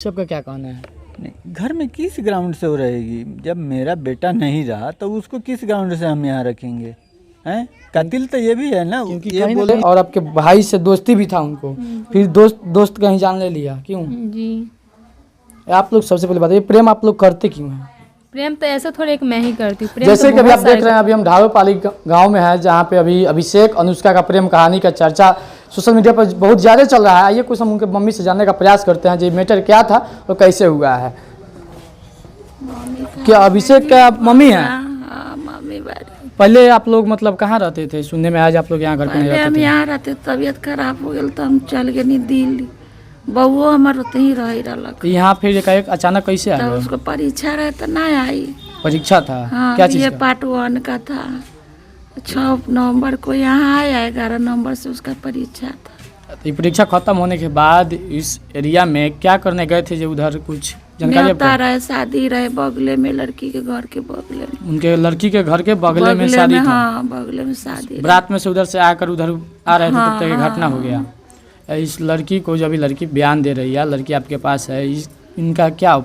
सबका क्या कहना है? नहीं, घर में किस ग्राउंड से वो रहेगी? जब मेरा बेटा नहीं रहा तो उसको किस ग्राउंड से हम यहाँ रखेंगे? हैं कातिल तो ये भी है ना, क्योंकि ये कहीं ना बोले। कहीं और आपके भाई से दोस्ती भी था उनको, फिर दोस्त कहीं जान ले लिया, क्यों? जी। आप लोग सबसे पहले बताइए, प्रेम आप लोग करते क्यों हैं? प्रेम तो ऐसा थोड़ा एक मैं ही करती हूँ। जैसे कि अभी आप देख रहे हैं, अभी हम ढालोपाली गांव में है, जहाँ पे अभी अभिषेक अनुष्का का प्रेम कहानी का चर्चा सोशल मीडिया पर बहुत ज़्यादा चल रहा है। आइए कुछ हम उनके मम्मी से जानने का प्रयास करते हैं, ये मैटर क्या था और कैसे हुआ है। क्या अभिषेक का मम्मी है? मम्मी बारी। पहले आप लोग मतलब कहाँ रहते थे? सुनने में आज आप लोग यहाँ घर पे नहीं पहले हम रहते थे। यहाँ रहते, तबीयत खराब हो गई तो हम चल गए नहीं दिल्ली। बउओ हमार ओते ही रहलक। यहाँ फिर एकाएक अचानक कैसे आ तब गए? उसको परीक्षा रहे तो ना आई। परीक्षा था? हाँ, क्या चीज़ ये का? पार्ट 1 का था। 6 नवंबर को यहाँ आया, 11 नवंबर से उसका परीक्षा था। तो ये परीक्षा खत्म होने के बाद इस एरिया में क्या करने गए थे? जो उधर कुछ जानकारी न्योता आपको? रहे, शादी रहे बगले में, लड़की के घर के बगले में। उनके लड़की के घर के बगले में शादी था। हाँ, बगले में शादी रहे। रात में से उधर से आकर उधर आ रहे थे, तब तक ये हाँ, घटना हो गया। इस लड़की को, जब लड़की बयान दे रही है, लड़की आपके पास है, इनका क्या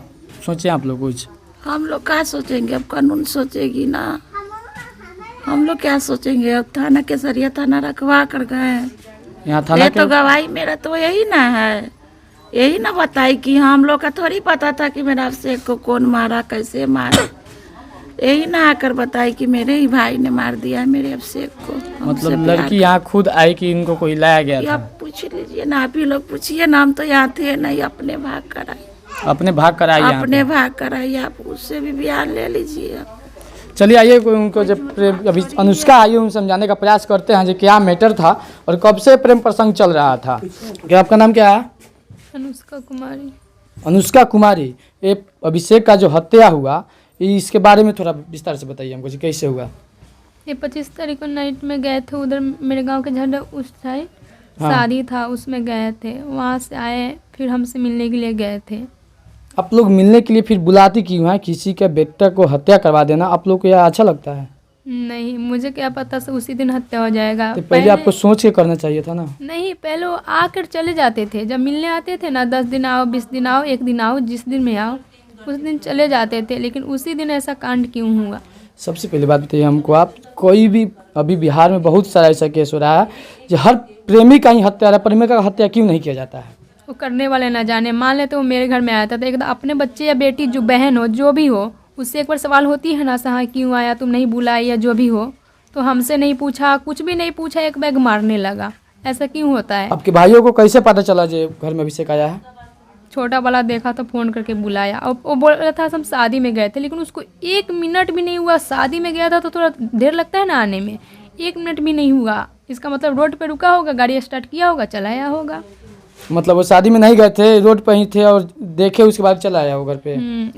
सोचे आप लोग? कुछ हम लोग क्या सोचेंगे? अब कानून सोचेगी ना। हम लोग क्या सोचेंगे? अब थाना केसरिया थाना रखवा कर गए। यहाँ थाना ये के तो गवाही मेरा तो यही ना है, यही ना बताई कि हम लोग का थोड़ी पता था कि मेरा अभिषेक को कौन मारा, कैसे मारा। यही ना आकर बताई कि मेरे ही भाई ने मार दिया है मेरे अभिषेक को। हमसे मतलब प्यार लड़की यहाँ खुद आई कि इनको कोई लाया गया कर- था? आप पूछ लीजिए ना, आप ही लोग पूछिए ना। हम तो यहाँ थे नहीं, अपने भाग कर आए। अपने भाग कर आई यहाँ अपने पे। भाग कर आई, आप उससे भी बयान ले लीजिए। आप चलिए आइए उनको, जब अभी अनुष्का आई, उन समझाने का प्रयास करते हैं जो क्या मैटर था और कब से प्रेम प्रसंग चल रहा था। क्या आपका नाम क्या है? अनुष्का कुमारी। अनुष्का कुमारी। ये अभिषेक का जो हत्या हुआ, इसके बारे में थोड़ा विस्तार से बताइए हमको, जी कैसे हुआ? ये 25 तारीख को नाइट में गए थे उधर मेरे गांव के झंडा उस साइड। हाँ। शादी था, उसमें गए थे। वहाँ से आए, फिर हमसे मिलने के लिए गए थे। आप लोग मिलने के लिए फिर बुलाती क्यों है? किसी के बेटा को हत्या करवा देना आप लोग को यह अच्छा लगता है? नहीं, मुझे क्या पता से उसी दिन हत्या हो जाएगा। तो पहले आपको सोच के करना चाहिए था ना। नहीं, पहले वो आकर चले जाते थे। जब मिलने आते थे ना, 10 दिन आओ, 20 दिन आओ, 1 दिन आओ, जिस दिन में आओ उस दिन चले जाते थे। लेकिन उसी दिन ऐसा कांड क्यों हुआ? सबसे पहले बात बताइए हमको, आप कोई भी, अभी बिहार में बहुत सारा ऐसा केस हो रहा है जो हर प्रेमी का ही हत्या, प्रेमिका का हत्या क्यों नहीं किया जाता है? वो करने वाले ना जाने। मान ले तो वो मेरे घर में आया था, तो एकदम अपने बच्चे या बेटी, जो बहन हो, जो भी हो, उससे एक बार सवाल होती है ना, सहा क्यों आया, तुम नहीं बुलाई या जो भी हो। तो हमसे नहीं पूछा, कुछ भी नहीं पूछा, एक बैग मारने लगा। ऐसा क्यों होता है? आपके भाइयों को कैसे पता चला जो घर में अभिषेक आया है? छोटा वाला देखा तो फ़ोन करके बुलाया, और वो बोल रहा था हम शादी में गए थे। लेकिन उसको 1 मिनट भी नहीं हुआ। शादी में गया था तो थोड़ा देर लगता है ना आने में, 1 मिनट भी नहीं हुआ। इसका मतलब रोड पे रुका होगा, गाड़ी स्टार्ट किया होगा, चलाया होगा। मतलब वो शादी में नहीं गए थे, रोड पर ही थे और देखे, उसके बाद चला आया वो घर पे?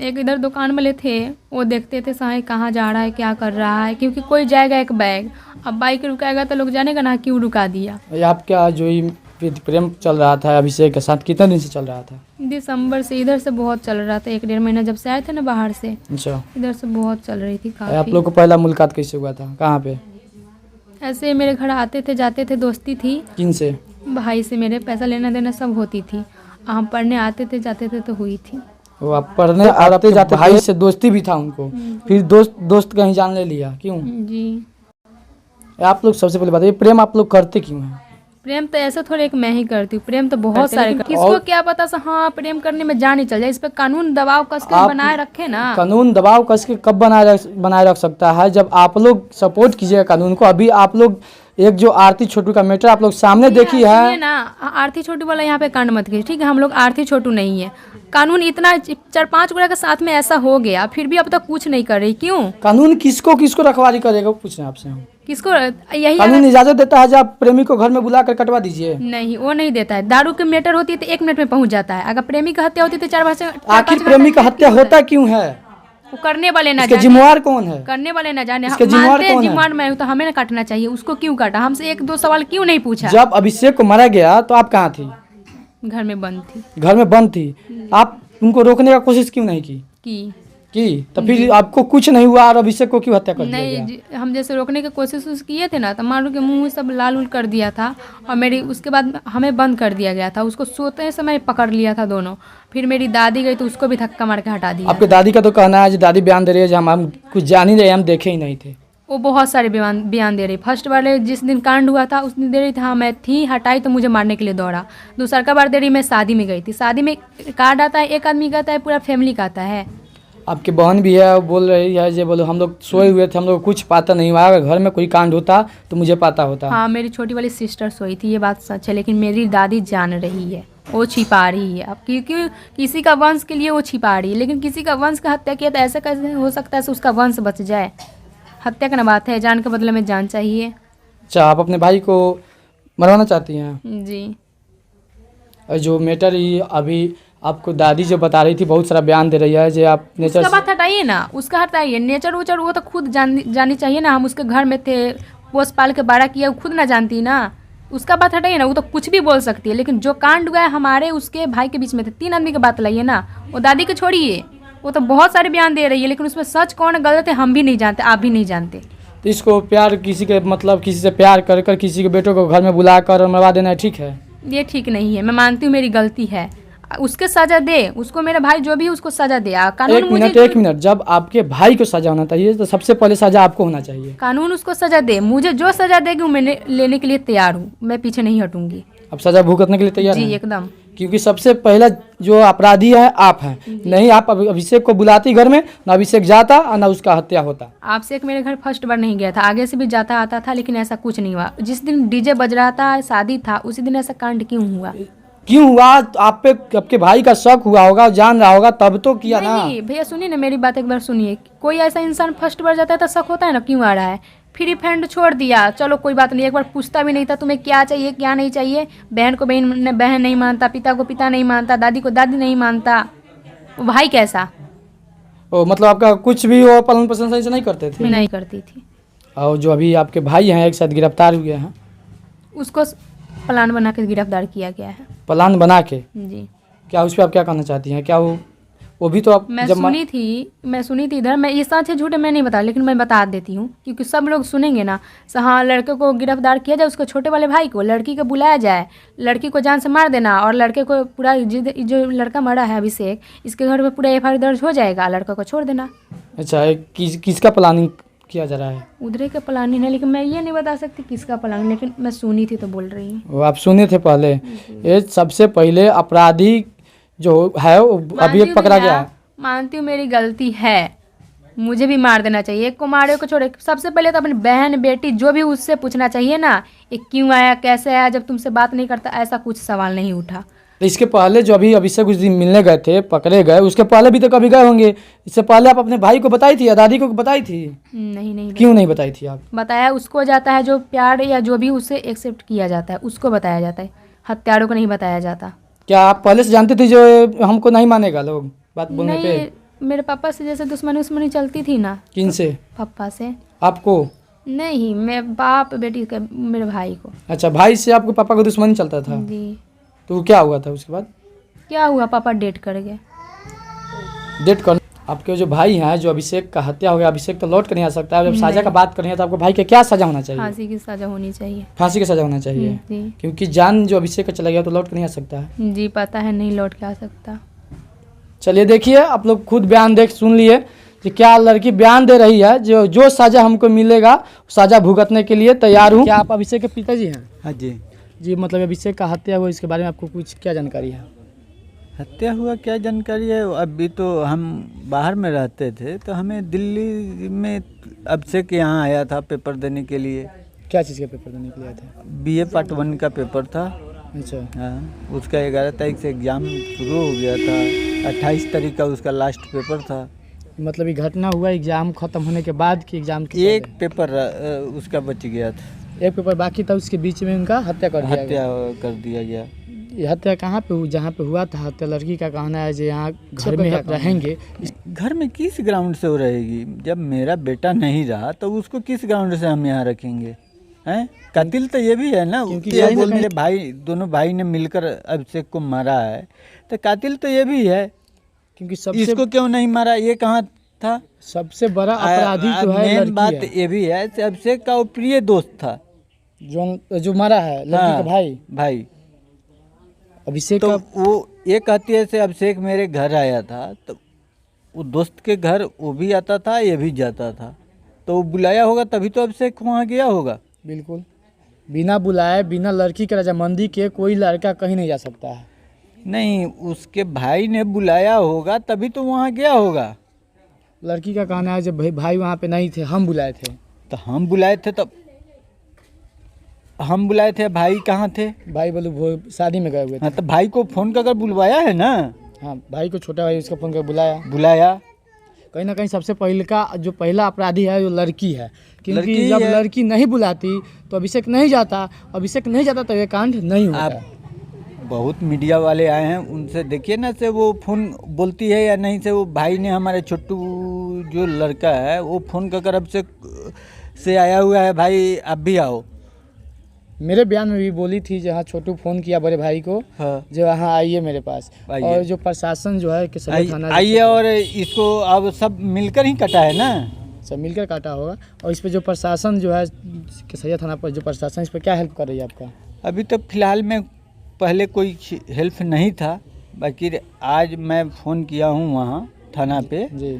एक इधर दुकान वाले थे, वो देखते थे साहे कहाँ जा रहा है, क्या कर रहा है, क्योंकि कोई जाएगा एक बैग, अब बाइक रुकाएगा तो लोग जानेगा ना क्यों रुका दिया। ये आपका जो ये प्रेम चल रहा था अभिषेक के साथ, कितने दिन से चल रहा था? दिसंबर से इधर से बहुत चल रहा था। 1-1.5 महीना जब से आए थे ना बाहर से, अच्छा। इधर से बहुत चल रही थी आप काफ़ी। लोग को पहला मुलाकात कैसे हुआ था? कहाँ पे? ऐसे मेरे घर आते थे, जाते थे, दोस्ती थी किन से? भाई से। मेरे पैसा लेना देना सब होती थी। हम पढ़ने आते थे, जाते थे तो हुई थी। वो आप पढ़ने आते जाते भाई से दोस्ती भी था उनको, फिर दोस्त कहीं जान ले लिया, क्यों? जी। आप लोग सबसे पहले बताइए, प्रेम आप लोग करते क्यों हैं? प्रेम तो ऐसा थोड़ा एक मैं ही करती हूँ। प्रेम तो बहुत सारे लेकिन किसको और- क्या पता सा, हाँ प्रेम करने में जान ही चल जाए। इस पे कानून दबाव कस के आप- बनाए रखे ना। कानून दबाव कस के कब बनाए रख सकता है? जब आप लोग सपोर्ट कीजिएगा कानून को। अभी आप लोग एक जो आरती छोटू का मैटर आप लोग सामने देखी सुनिए है ना, आरती छोटू वाला यहाँ पे कांड मत कीजिए, ठीक है? हम लोग आरती छोटू नहीं है। कानून इतना 4-5 गुना के साथ में ऐसा हो गया, फिर भी अब तक कुछ नहीं कर रही, क्यों? कानून किसको रखवाली करेगा, पूछ रहे हैं आपसे हम। किसको यही कानून इजाजत देता है जब आप प्रेमी को घर में बुला कर कटवा दीजिए? नहीं, वो नहीं देता है। दारू के मैटर होती है तो 1 मिनट में पहुंच जाता है। अगर प्रेमी की हत्या होती है तो 4-5 आखिर प्रेमी का हत्या होता क्यों है? वो करने वाले ना इसके जाने। जिम्मेवार कौन है? करने वाले ना जाने। इसके हम जिम्मेवार मानते हैं कौन है? जिम्मेवार मैं हूं, तो हमें ना काटना चाहिए। उसको क्यों काटा? हमसे 1-2 सवाल क्यों नहीं पूछा? जब अभिषेक को मारा गया तो आप कहाँ थी? घर में बंद थी। घर में बंद थी। आप उनको रोकने का कोशिश क्यों नहीं की? तो फिर आपको कुछ नहीं हुआ और अभिषेक को क्यों हत्या कर दिया नहीं गया? हम जैसे रोकने की कोशिश किए थे ना, तो मारू के मुंह सब लाल उल कर दिया था, और मेरी उसके बाद हमें बंद कर दिया गया था। उसको सोते समय पकड़ लिया था दोनों। फिर मेरी दादी गई तो उसको भी धक्का मार के हटा दिया। आपके दादी का तो कहना है, जो दादी बयान दे रही है, जो हम कुछ जान ही रहे, हम देखे ही नहीं थे। वो बहुत सारे बयान दे रही। फर्स्ट वाले जिस दिन कांड हुआ था उस दिन दे रही थी हाँ मैं थी, हटाई तो मुझे मारने के लिए दौड़ा। दूसरा का बार दे रही मैं शादी में गई थी। शादी में कार्ड आता है, एक आदमी का आता है, पूरा फैमिली का आता है। आपकी बहन भी है, वो बोल रही है जो बोलो हम लोग सोए हुए थे, हम लोग कुछ पता नहीं हुआ, अगर घर में कोई कांड होता तो मुझे पता होता। हाँ मेरी छोटी वाली सिस्टर सोई थी, ये बात सच है, लेकिन मेरी दादी जान रही है, वो छिपा रही है। अब क्योंकि किसी का वंश के लिए वो छिपा रही है, लेकिन किसी का वंश का हत्या किया तो ऐसा कैसे हो सकता है कि उसका वंश बच जाए? हत्या का ना बात है, जान के बदले में जान चाहिए। अच्छा, आप अपने भाई को मरवाना चाहती हैं? जी। और जो मैटर ये अभी आपको दादी जो बता रही थी, बहुत सारा बयान दे रही है, जो आप नेचर उसका बात हटाइए ना, उसका हटाइए। नेचर उचर वो तो खुद जानी चाहिए ना। हम उसके घर में थे, पोस पाल के बड़ा किया, वो खुद ना जानती ना। उसका बात हटाइए ना, वो तो कुछ भी बोल सकती है, लेकिन जो कांड हुआ है हमारे उसके भाई के बीच में थे, 3 आदमी की बात लाइए ना। वो दादी को छोड़िए, वो तो बहुत सारे बयान दे रही है, लेकिन उसमें सच कौन गलत है हम भी नहीं जानते, आप भी नहीं जानते। तो इसको प्यार किसी के मतलब किसी से प्यार कर कर किसी के बेटों को घर में बुला कर मरवा देना ठीक है? ये ठीक नहीं है। मैं मानती हूँ मेरी गलती है, उसके सजा दे, उसको मेरा भाई जो भी है उसको सजा दे। कानून एक मिनट, जब आपके भाई को सजा होना चाहिए तो सबसे पहले सजा आपको होना चाहिए। कानून उसको सजा दे, मुझे जो सजा देगी वो मैं लेने के लिए तैयार हूँ, मैं पीछे नहीं हटूंगी। अब सजा भुगतने के लिए तैयार जी हैं? एकदम। क्योंकि सबसे पहला जो अपराधी है आप हैं। नहीं आप अभिषेक को बुलाती घर में, ना अभिषेक जाता और ना उसका हत्या होता। आपसे एक मेरे घर फर्स्ट बार नहीं गया था, आगे से भी जाता आता था, लेकिन ऐसा कुछ नहीं हुआ। जिस दिन डीजे बज रहा था, शादी था, उसी दिन ऐसा कांड क्यों हुआ? क्यों हुआ? आप पे आपके भाई का शक हुआ होगा, जान रहा होगा, तब तो किया ना। नहीं भैया सुनिए ना, मेरी बात एक बार सुनिए। कोई ऐसा इंसान फर्स्ट बार जाता है तो शक होता है ना, क्यों आ रहा है? फ्री फ्रेंड छोड़ दिया, चलो कोई बात नहीं, एक बार पूछता भी नहीं था तुम्हें क्या चाहिए क्या नहीं चाहिए। बहन को बहन नहीं मानता, पिता को पिता नहीं मानता, दादी को दादी नहीं मानता, वो भाई कैसा? ओ मतलब आपका कुछ भी हो पालन पोषण सही से नहीं करते थे? मैं नहीं करती थी। और जो अभी आपके भाई हैं एक साथ गिरफ्तार हुए हैं, उसको प्लान बना के गिरफ्तार किया गया है। प्लान बना के? जी। क्या उस पर आप क्या कहना चाहती हैं? क्या वो भी तो आप मैं सुनी थी इधर, मैं ये सच है झूठे मैं नहीं बता, लेकिन मैं बता देती हूँ क्योंकि सब लोग सुनेंगे ना। हाँ लड़के को गिरफ्तार किया जाए, उसको छोटे वाले भाई को, लड़की को बुलाया जाए, लड़की को जान से मार देना, और लड़के को पूरा जो लड़का मरा है अभिषेक, इसके घर में पूरा FIR दर्ज हो जाएगा, लड़का को छोड़ देना। अच्छा किसका प्लानिंग किया जा रहा है? उधरे का प्लानिंग है, लेकिन मैं ये नहीं बता सकती किसका प्लानिंग, लेकिन मैं सुनी थी तो बोल रही हूँ। वो आप सुने थे पहले? ये सबसे पहले अपराधी जो है वो अभी एक पकड़ा गया है। मानती हूँ मेरी गलती है, मुझे भी मार देना चाहिए। एक को मारे को छोड़े, सबसे पहले तो अपनी बहन बेटी जो भी उससे पूछना चाहिए ना, ये क्यों आया कैसे आया, जब तुमसे बात नहीं करता, ऐसा कुछ सवाल नहीं उठा। तो इसके पहले जो अभी अभिषेक उस दिन मिलने गए थे, पकड़े गए, उसके पहले भी तो कभी गए होंगे। इससे पहले आप अपने भाई को बताई थी या दादी को बताई थी? नहीं क्यों नहीं बताई थी आप? बताया उसको जाता है जो प्यार या जो भी उसे एक्सेप्ट किया जाता है उसको बताया जाता है, हत्यारों को नहीं बताया जाता। क्या आप पहले से जानते थे जो हमको नहीं मानेगा लोग बात बोलने नहीं, पे? मेरे पापा से जैसे दुश्मनी चलती थी ना। किन से? पापा से। आपको? नहीं, मैं बाप बेटी का, मेरे भाई को। अच्छा, भाई से आपको पापा को दुश्मनी चलता था? जी। तो क्या हुआ था उसके बाद? क्या हुआ, पापा डेट कर गए। डेट कर? आपके जो भाई हैं, जो अभिषेक का हत्या हो गया, अभिषेक तो लौट कर नहीं आ सकता है। जब साजा का बात करें तो आपको भाई के क्या सजा होना चाहिए? फांसी की सजा होनी चाहिए। फांसी की सजा होना चाहिए? जी। क्योंकि जान जो अभिषेक का चला गया तो लौट कर नहीं आ सकता है। जी पता है, नहीं लौट के आ सकता। चलिए देखिए, आप लोग खुद बयान देख सुन लिए कि क्या लड़की बयान दे रही है, जो सजा हमको मिलेगा सजा भुगतने के लिए तैयार हूँ। क्या आप अभिषेक के पिताजी हैं? हाँ जी। जी, मतलब अभिषेक का हत्या हुआ, इसके बारे में आपको कुछ क्या जानकारी है? हत्या हुआ क्या जानकारी है? अभी तो हम बाहर में रहते थे, तो हमें दिल्ली में अभिषेक यहाँ आया था पेपर देने के लिए। क्या चीज़ का पेपर देने के लिए आया था? BA पार्ट 1 का पेपर था। अच्छा। हाँ, उसका 11 तारीख से एग्ज़ाम शुरू हो गया था, 28 तारीख का उसका लास्ट पेपर था। मतलब ये घटना हुआ एग्जाम खत्म होने के बाद कि एग्जाम के एक पेपर उसका बच गया था, एक पेपर बाकी था, उसके बीच में उनका हत्या कर दिया गया। हत्या कर दिया गया। ये हत्या कहाँ पे हुई? जहाँ पे हुआ था हत्या, लड़की का कहना है जो यहाँ घर में रहेंगे। घर में किस ग्राउंड से वो रहेगी? जब मेरा बेटा नहीं रहा तो उसको किस ग्राउंड से हम यहाँ रखेंगे? हैं? कातिल तो ये भी है ना, क्योंकि मेरे भाई दोनों भाई ने मिलकर अभिषेक को मारा है, तो कातिल तो ये भी है। क्योंकि सबसे इसको क्यों नहीं मारा, ये कहाँ था। सबसे बड़ा अपराधी जो है मेन लड़की बात है, ये भी है कि अभिषेक का वो प्रिय दोस्त था। जो मारा है लड़की हाँ, का भाई भाई। अभिषेक तो का। वो ये कहती है से अभिषेक मेरे घर आया था, तो वो दोस्त के घर वो भी आता था, ये भी जाता था, तो वो बुलाया होगा तभी तो अभिषेक वहाँ गया होगा। बिल्कुल, बिना बुलाए बिना लड़की के रजामंदी के कोई लड़का कहीं नहीं जा सकता है। नहीं, उसके भाई ने बुलाया होगा तभी तो वहाँ गया होगा। लड़की का कहना है जब भाई वहाँ पे नहीं थे, हम बुलाए थे। तो हम बुलाए थे, तब हम बुलाए थे, भाई कहाँ थे? भाई बोलो वो शादी में गए हुए थे। हाँ, तो भाई को फोन कर बुलवाया है ना। हाँ, भाई को छोटा भाई उसका फोन कर बुलाया। कहीं ना कहीं सबसे पहला अपराधी है जो लड़की है, क्योंकि लड़की जब है। लड़की नहीं बुलाती तो अभिषेक नहीं जाता तो ये कांड नहीं आप होता। बहुत मीडिया वाले आए हैं, उनसे देखिए ना से वो फ़ोन बोलती है या नहीं। से वो भाई ने हमारे छोटू जो लड़का है वो फ़ोन कर अब से आया हुआ है, भाई आप भी आओ। मेरे बयान में भी बोली थी जहाँ छोटू फोन किया बड़े भाई को, हाँ, जो हाँ आइए मेरे पास। आइए। और जो प्रशासन जो है कि सदर थाना आइए, और इसको अब सब मिलकर ही कटा है ना। सब मिलकर काटा होगा। और इस पे जो प्रशासन जो है केसरिया थाना पर जो प्रशासन इस पर क्या हेल्प कर रही है आपका? अभी तक फ़िलहाल में पहले कोई हेल्प नहीं था, बाकी आज मैं फ़ोन किया हूँ वहाँ थाना पे, जी,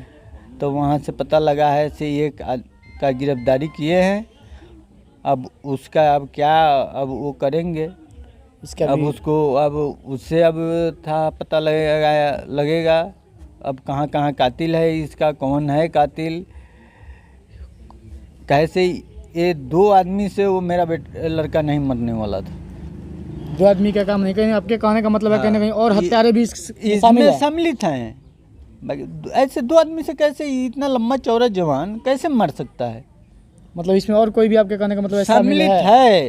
तो वहाँ से पता लगा है से एक का गिरफ्तारी किए हैं। अब उसका अब क्या अब वो करेंगे, इसका अब भी उसको अब उससे अब था पता लगेगा अब कहाँ कहाँ कातिल है, इसका कौन है कातिल। कैसे ये 2 आदमी से वो मेरा लड़का नहीं मरने वाला था। 2 आदमी का काम नहीं, कहीं आपके कहने का मतलब है कहीं ना कहीं और हाँ, हत्यारे भी शामिल इसमें है। सम्मिलित हैं। बाकी ऐसे 2 आदमी से कैसे इतना लंबा चौड़ा जवान कैसे मर सकता है? मतलब इसमें और कोई भी आपके कहने का मतलब शामिल सम्मिलित है? है।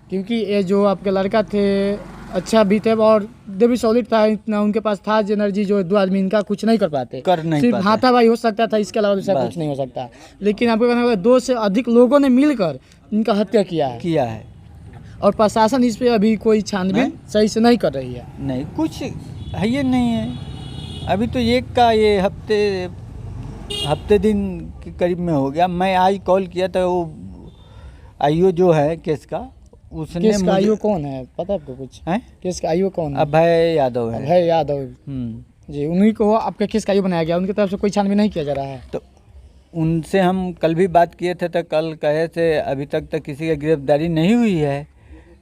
क्योंकि ये जो आपके लड़का थे अच्छा भी थे और दे भी सॉलिड था, इतना उनके पास था एनर्जी जो 2 आदमी इनका कुछ नहीं कर पाते, सिर्फ पाते। हाथापाई हो सकता था, इसके अलावा दूसरा बस। कुछ नहीं हो सकता। लेकिन आपको कहना होगा 2 से अधिक लोगों ने मिलकर इनका हत्या किया है और प्रशासन इस पे अभी कोई छानबीन सही से नहीं कर रही है। नहीं, कुछ है ये नहीं है। अभी तो एक का ये हफ्ते दिन के करीब में हो गया। मैं आज कॉल किया था, वो आईओ जो है केस का, उसने केस का आईओ कौन है पता है आपको कुछ? है केस का आईओ कौन है? अभय यादव है। अभय यादव जी, उन्हीं को आपके केस का आईओ बनाया गया, उनकी तरफ से कोई छानबीन नहीं किया जा रहा है। तो उनसे हम कल भी बात किए थे, तो कल कहे थे अभी तक किसी की गिरफ्तारी नहीं हुई है।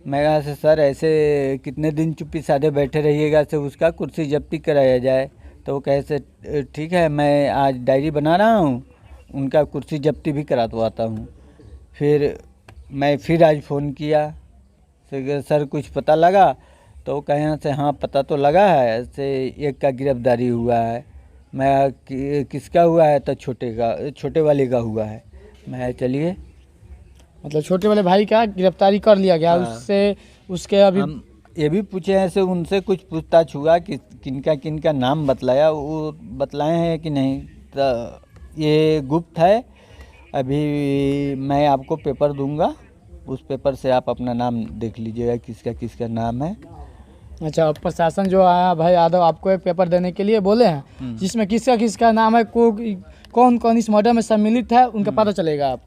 मैं कहा से सर ऐसे कितने दिन चुप्पी साधे बैठे रहिएगा, से उसका कुर्सी जब्ती कराया जाए। तो वो कहे से ठीक है, मैं आज डायरी बना रहा हूँ, उनका कुर्सी जब्ती भी कराता हूँ। फिर मैं फिर आज फ़ोन किया सर कुछ पता लगा, तो कहे से हाँ पता तो लगा है, से एक का गिरफ्तारी हुआ है। मैं किसका हुआ है? तो छोटे वाले का हुआ है। मैं चलिए, मतलब छोटे वाले भाई का गिरफ्तारी कर लिया गया। हाँ। उससे उसके अभी हम ये भी पूछे हैं से उनसे कुछ पूछताछ हुआ कि किनका नाम बतलाया, वो बतलाए हैं कि नहीं, तो ये गुप्त है। अभी मैं आपको पेपर दूंगा, उस पेपर से आप अपना नाम देख लीजिएगा किसका नाम है। अच्छा, प्रशासन जो आया भाई यादव आपको एक पेपर देने के लिए बोले हैं, जिसमें किसका नाम है, कौन कौन इस मर्डर में सम्मिलित है उनका पता चलेगा आप